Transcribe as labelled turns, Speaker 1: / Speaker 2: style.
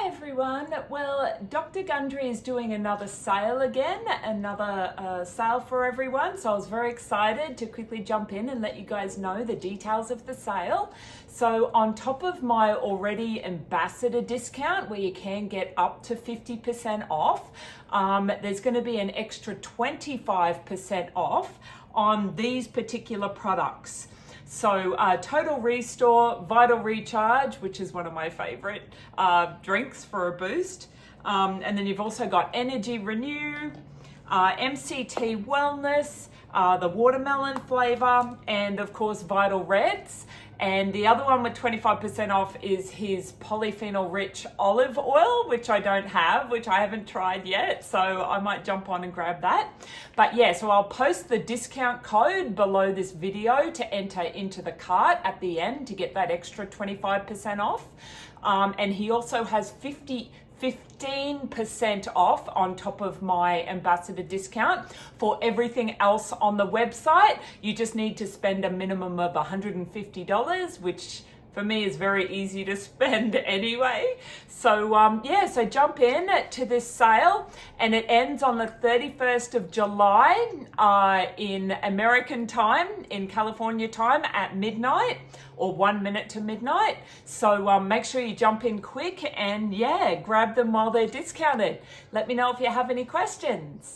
Speaker 1: Hi everyone. Well, Dr. Gundry is doing another sale again, another sale for everyone. So I was very excited to quickly jump in and let you guys know the details of the sale. So on top of my already ambassador discount, where you can get up to 50% off, there's going to be an extra 25% off on these particular products. So Total Restore, Vital Recharge, which is one of my favorite drinks for a boost. And then you've also got Energy Renew, MCT Wellness, the watermelon flavor, and of course Vital Reds. And the other one with 25% off is his polyphenol rich olive oil, which I don't have, which I haven't tried yet. So I might jump on and grab that. But yeah, so I'll post the discount code below this video to enter into the cart at the end to get that extra 25% off. And he also has 15% off on top of my ambassador discount for everything else on the website. You just need to spend a minimum of $150, which for me is very easy to spend anyway. So yeah, so jump in to this sale, and it ends on the 31st of July in American time, in California time at midnight, or 1 minute to midnight. So make sure you jump in quick and yeah, grab them while they're discounted. Let me know if you have any questions.